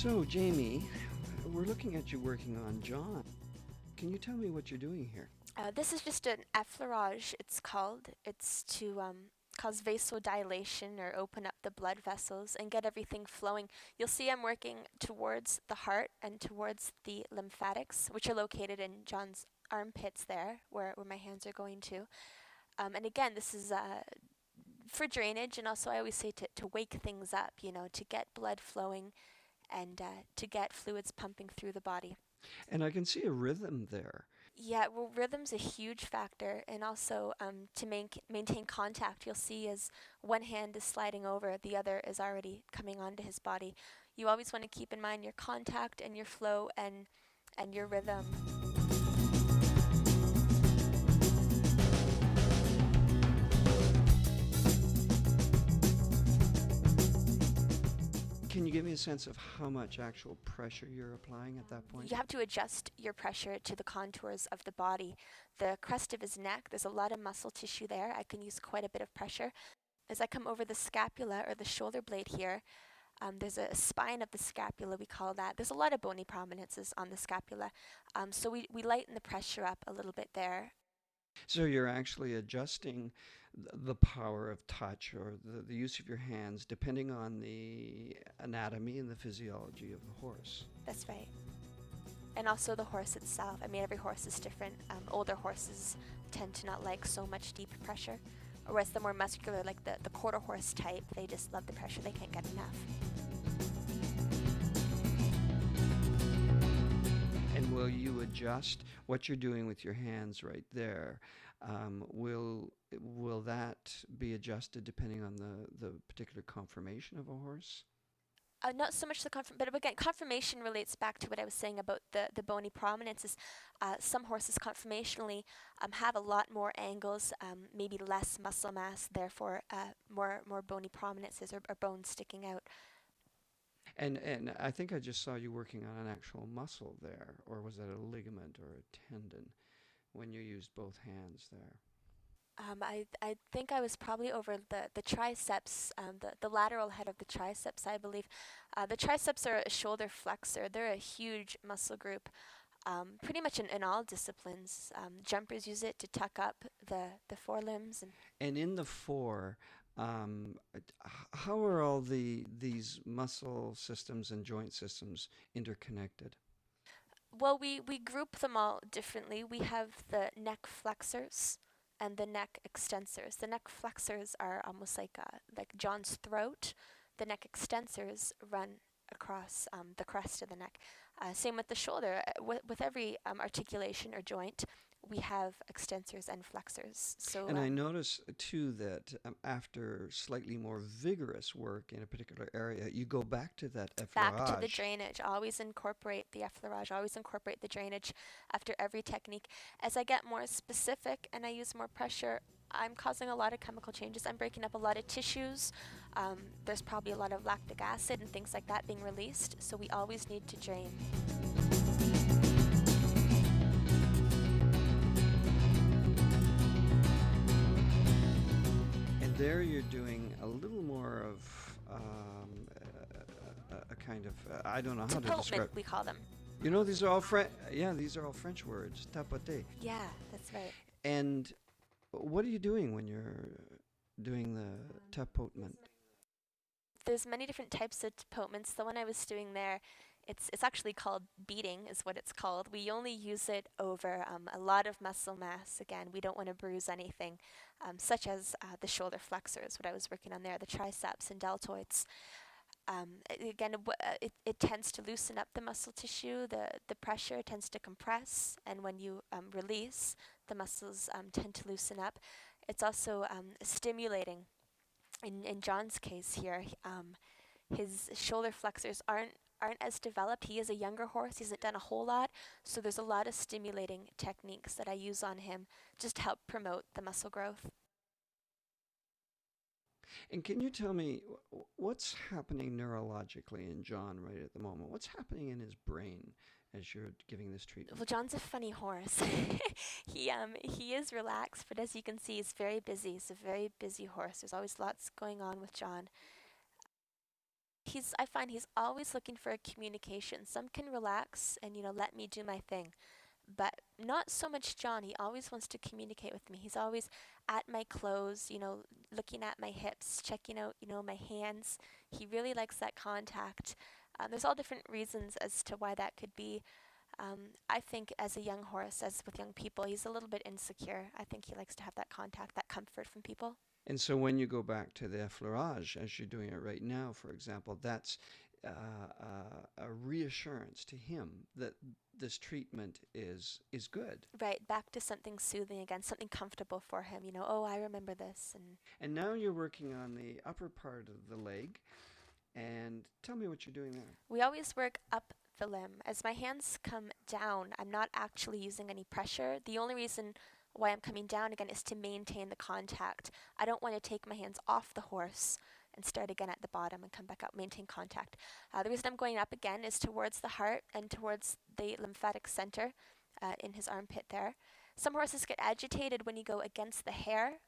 So, Jamie, we're looking at you working on John. Can you tell me what you're doing here? This is just an effleurage, it's called. It's to cause vasodilation or open up the blood vessels and get everything flowing. You'll see I'm working towards the heart and towards the lymphatics, which are located in John's armpits there, where my hands are going to. And again, this is for drainage, and also I always say to wake things up, to get blood flowing and to get fluids pumping through the body. And I can see a rhythm there. Yeah, well, rhythm's a huge factor, and also to maintain contact, you'll see as one hand is sliding over, the other is already coming onto his body. You always want to keep in mind your contact and your flow and your rhythm. Can you give me a sense of how much actual pressure you're applying at that point? You have to adjust your pressure to the contours of the body. The crest of his neck, there's a lot of muscle tissue there. I can use quite a bit of pressure. As I come over the scapula or the shoulder blade here, there's a spine of the scapula, we call that. There's a lot of bony prominences on the scapula. So we lighten the pressure up a little bit there. So you're actually adjusting the power of touch or the use of your hands depending on the anatomy and the physiology of the horse. That's right. And also the horse itself. I mean, every horse is different. Older horses tend to not like so much deep pressure, whereas the more muscular, like the quarter horse type, they just love the pressure. They can't get enough. And will you adjust what you're doing with your hands right there? Will that be adjusted depending on the particular conformation of a horse? Not so much the but again, conformation relates back to what I was saying about the bony prominences. Some horses conformationally have a lot more angles, maybe less muscle mass, therefore more bony prominences or bones sticking out. And I think I just saw you working on an actual muscle there, or was that a ligament or a tendon when you used both hands there? I think I was probably over the triceps, the lateral head of the triceps, I believe. The triceps are a shoulder flexor. They're a huge muscle group, pretty much in all disciplines. Jumpers use it to tuck up the forelimbs. And And in the fore, how are all these muscle systems and joint systems interconnected? well, we group them all differently. We have the neck flexors and the neck extensors. The neck flexors are almost like John's throat. The neck extensors run across the crest of the neck. Same with the shoulder. With every articulation or joint, we have extensors and flexors. So And I notice too that after slightly more vigorous work in a particular area, you go back to that back to the effleurage. drainage. Always incorporate the effleurage. Always incorporate the drainage after every technique. As I get more specific and I use more pressure, I'm causing a lot of chemical changes. I'm breaking up a lot of tissues. There's probably a lot of lactic acid and things like that being released. So we always need to drain. And there you're doing a little more of a kind of, I don't know how to Tapotement, describe. we call them. You know, these are all French. Yeah, these are all French words. Tapoter. Yeah, that's right. And what are you doing when you're doing the tapotement? There's many different types of tapotements. The one I was doing there, it's actually called beating, is what it's called. We only use it over a lot of muscle mass. Again, we don't want to bruise anything, such as the shoulder flexors, what I was working on there, the triceps and deltoids. Again, it tends to loosen up the muscle tissue. The pressure tends to compress, and when you release, the muscles tend to loosen up. It's also stimulating. In John's case here, his shoulder flexors aren't as developed. He is a younger horse. He hasn't done a whole lot, so there's a lot of stimulating techniques that I use on him just to help promote the muscle growth. And can you tell me what's happening neurologically in John right at the moment? What's happening in his brain as you're giving this treatment? Well, John's a funny horse. He is relaxed, but as you can see, he's very busy. He's a very busy horse. There's always lots going on with John. I find he's always looking for a communication. Some can relax and, let me do my thing. But not so much John. He always wants to communicate with me. He's always at my clothes, looking at my hips, checking out, my hands. He really likes that contact. There's all different reasons as to why that could be. I think as a young horse, as with young people, he's a little bit insecure. I think he likes to have that contact, that comfort from people. And so when you go back to the effleurage, as you're doing it right now, for example, that's a reassurance to him that this treatment is good. Right, back to something soothing again, something comfortable for him. Oh, I remember this. And now you're working on the upper part of the leg. And tell me what you're doing there. We always work up the limb. As my hands come down, I'm not actually using any pressure. The only reason why I'm coming down again is to maintain the contact. I don't want to take my hands off the horse and start again at the bottom and come back up, maintain contact. The reason I'm going up again is towards the heart and towards the lymphatic center in his armpit there. Some horses get agitated when you go against the hair.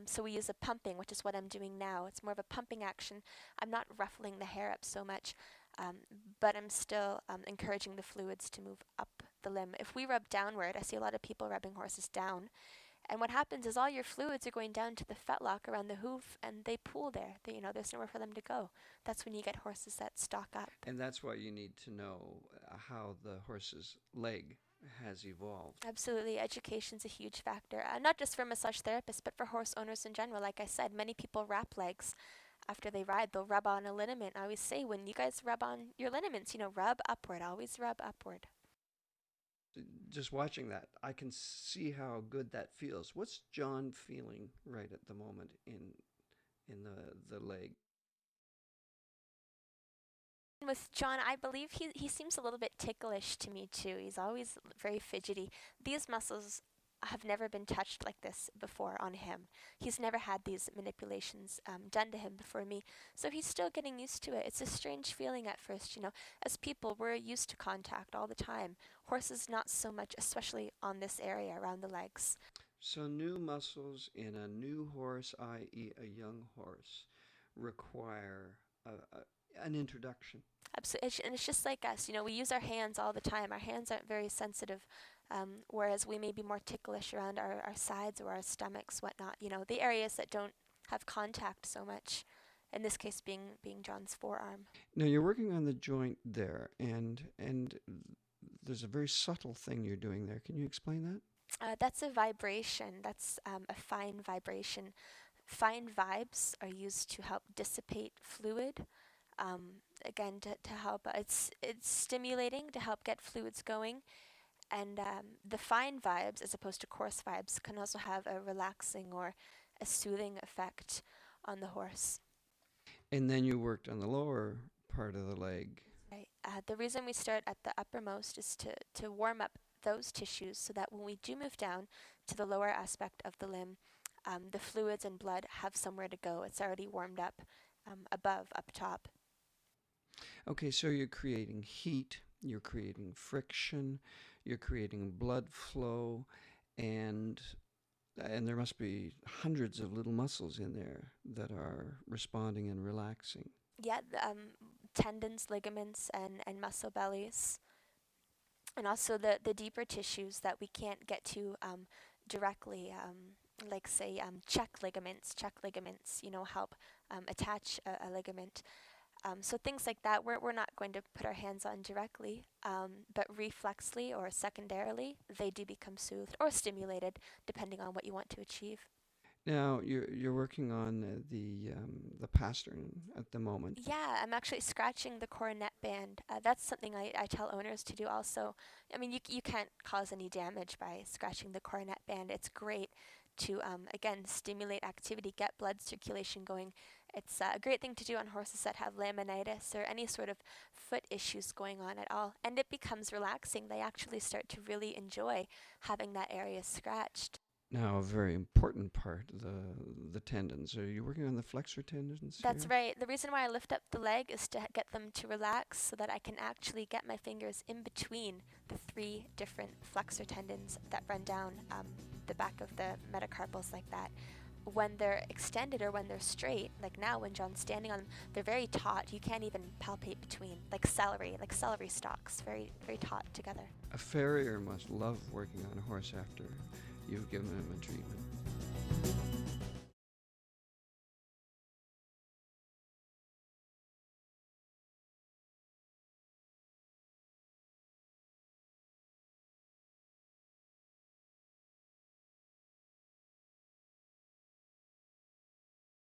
So we use a pumping, which is what I'm doing now. It's more of a pumping action. I'm not ruffling the hair up so much, but I'm still encouraging the fluids to move up the limb. If we rub downward, I see a lot of people rubbing horses down, and what happens is all your fluids are going down to the fetlock around the hoof, and they pool there. There's nowhere for them to go. That's when you get horses that stock up. And that's why you need to know how the horse's leg has evolved. Absolutely, education's a huge factor. Not just for massage therapists, but for horse owners in general. Like I said, many people wrap legs after they ride. They'll rub on a liniment. I always say, when you guys rub on your liniments, rub upward. Always rub upward. Just watching that, I can see how good that feels. What's John feeling right at the moment in the leg? With John, I believe he seems a little bit ticklish to me too. He's always very fidgety. These muscles have never been touched like this before on him. He's never had these manipulations done to him before me, so he's still getting used to it. It's a strange feeling at first, As people, we're used to contact all the time. Horses, not so much, especially on this area around the legs. So new muscles in a new horse, i.e. a young horse, require an introduction. Absolutely, and it's just like us. We use our hands all the time. Our hands aren't very sensitive, whereas we may be more ticklish around our sides or our stomachs, whatnot. The areas that don't have contact so much. In this case, being John's forearm. Now you're working on the joint there, and there's a very subtle thing you're doing there. Can you explain that? That's a vibration. That's a fine vibration. Fine vibes are used to help dissipate fluid. Again, to help, it's stimulating to help get fluids going, and the fine vibes, as opposed to coarse vibes, can also have a relaxing or a soothing effect on the horse. And then you worked on the lower part of the leg. Right. The reason we start at the uppermost is to warm up those tissues so that when we do move down to the lower aspect of the limb, the fluids and blood have somewhere to go. It's already warmed up up top. Okay, so you're creating heat, you're creating friction, you're creating blood flow, and there must be hundreds of little muscles in there that are responding and relaxing. Yeah, tendons, ligaments, and muscle bellies, and also the deeper tissues that we can't get to directly, like say check ligaments. Check ligaments, help attach a ligament. So things like that, we're not going to put our hands on directly, but reflexly or secondarily, they do become soothed or stimulated, depending on what you want to achieve. Now you're working on the pastern at the moment. Yeah, I'm actually scratching the coronet band. That's something I tell owners to do also. I mean, you can't cause any damage by scratching the coronet band. It's great to, again, stimulate activity, get blood circulation going. It's a great thing to do on horses that have laminitis or any sort of foot issues going on at all. And it becomes relaxing. They actually start to really enjoy having that area scratched. Now, a very important part, the tendons. Are you working on the flexor tendons That's here? right. The reason why I lift up the leg is to get them to relax so that I can actually get my fingers in between the 3 different flexor tendons that run down the back of the metacarpals like that. when they're extended or when they're straight, like now when John's standing on them, they're very taut. You can't even palpate between, like celery stalks, very, very taut together. A farrier must love working on a horse after you've given him a treatment.